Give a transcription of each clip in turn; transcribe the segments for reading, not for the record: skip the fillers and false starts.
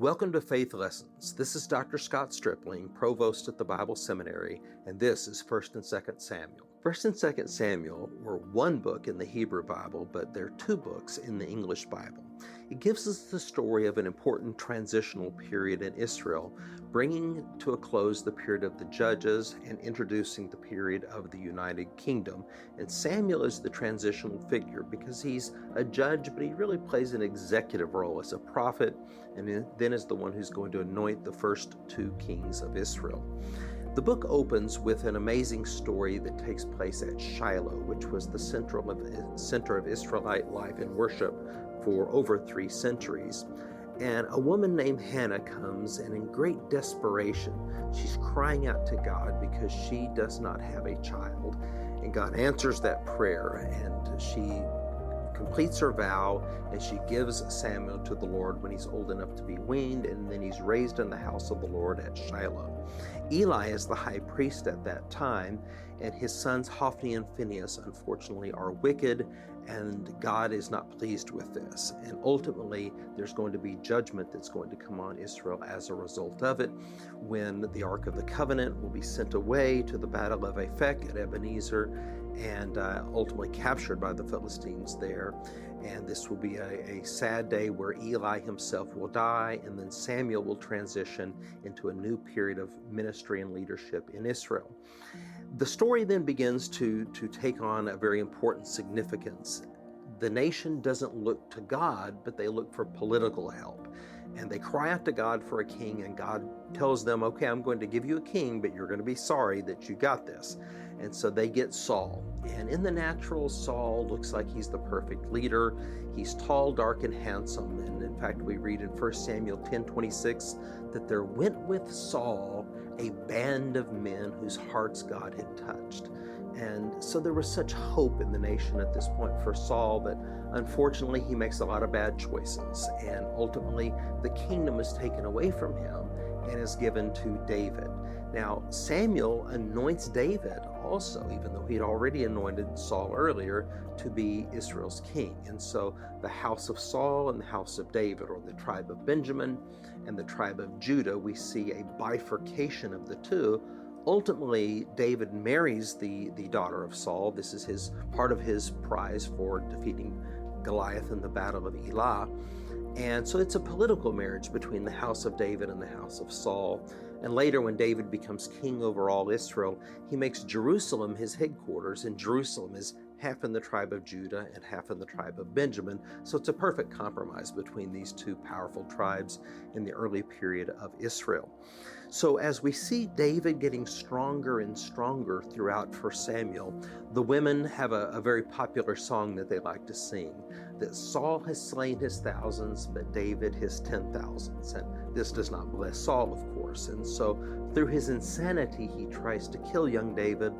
Welcome to Faith Lessons. This is Dr. Scott Stripling, Provost at the Bible Seminary, and this is 1st and 2nd Samuel. 1st and 2nd Samuel were one book in the Hebrew Bible, but they're two books in the English Bible. It gives us the story of an important transitional period in Israel, bringing to a close the period of the Judges and introducing the period of the United Kingdom. And Samuel is the transitional figure because he's a judge, but he really plays an executive role as a prophet, and then is the one who's going to anoint the first two kings of Israel. The book opens with an amazing story that takes place at Shiloh, which was the center of Israelite life and worship for over 3 centuries. And a woman named Hannah comes, and in great desperation, she's crying out to God because she does not have a child. And God answers that prayer, and she completes her vow, and she gives Samuel to the Lord when he's old enough to be weaned, and then he's raised in the house of the Lord at Shiloh. Eli is the high priest at that time, and his sons Hophni and Phinehas unfortunately are wicked, and God is not pleased with this. And ultimately, there's going to be judgment that's going to come on Israel as a result of it, when the Ark of the Covenant will be sent away to the Battle of Aphek at Ebenezer, and ultimately captured by the Philistines there. And this will be a sad day where Eli himself will die, and then Samuel will transition into a new period of ministry and leadership in Israel. The story then begins to take on a very important significance. The nation doesn't look to God, but they look for political help. And they cry out to God for a king, and God tells them, okay, I'm going to give you a king, but you're going to be sorry that you got this. And so they get Saul. And in the natural, Saul looks like he's the perfect leader. He's tall, dark, and handsome. And in fact, we read in 1 Samuel 10:26 that there went with Saul a band of men whose hearts God had touched. And so there was such hope in the nation at this point for Saul, but unfortunately he makes a lot of bad choices, and ultimately the kingdom is taken away from him and is given to David. Now, Samuel anoints David also, even though he'd already anointed Saul earlier, to be Israel's king. And so the house of Saul and the house of David, or the tribe of Benjamin and the tribe of Judah, we see a bifurcation of the two. Ultimately, David marries the daughter of Saul. This is part of his prize for defeating Goliath in the battle of Elah. And so it's a political marriage between the house of David and the house of Saul. And later, when David becomes king over all Israel, he makes Jerusalem his headquarters, and Jerusalem is half in the tribe of Judah and half in the tribe of Benjamin. So it's a perfect compromise between these two powerful tribes in the early period of Israel. So as we see David getting stronger and stronger throughout 1 Samuel, the women have a very popular song that they like to sing, that Saul has slain his thousands, but David his 10,000s. And this does not bless Saul, of course. And so through his insanity, he tries to kill young David.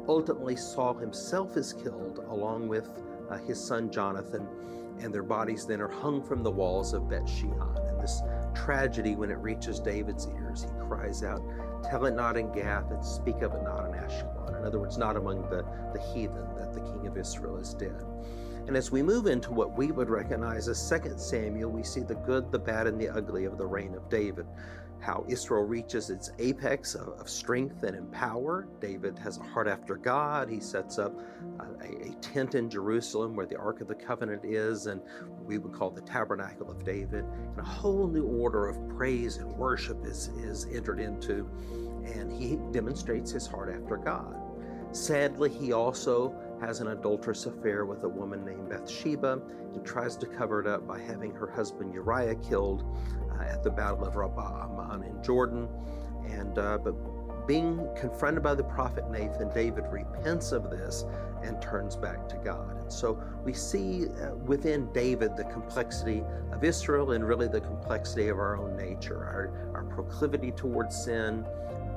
Ultimately, Saul himself is killed along with his son Jonathan, and their bodies then are hung from the walls of Bet-shean. And this tragedy, when it reaches David's ears, he cries out, "Tell it not in Gath, and speak of it not in Ashkelon." In other words, not among the heathen, that the king of Israel is dead. And as we move into what we would recognize as 2 Samuel, we see the good, the bad, and the ugly of the reign of David. How Israel reaches its apex of strength and in power. David has a heart after God. He sets up a tent in Jerusalem where the Ark of the Covenant is, and we would call the Tabernacle of David. And a whole new order of praise and worship is entered into, and he demonstrates his heart after God. Sadly, he also has an adulterous affair with a woman named Bathsheba and tries to cover it up by having her husband Uriah killed at the Battle of Rabbah Ammon in Jordan. But being confronted by the prophet Nathan, David repents of this and turns back to God. And so we see within David the complexity of Israel, and really the complexity of our own nature, our proclivity towards sin,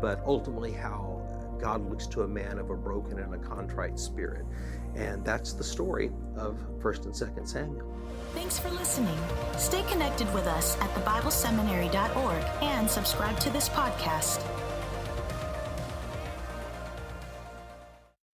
but ultimately how God looks to a man of a broken and a contrite spirit. And that's the story of 1st and 2nd Samuel. Thanks for listening. Stay connected with us at thebibleseminary.org and subscribe to this podcast.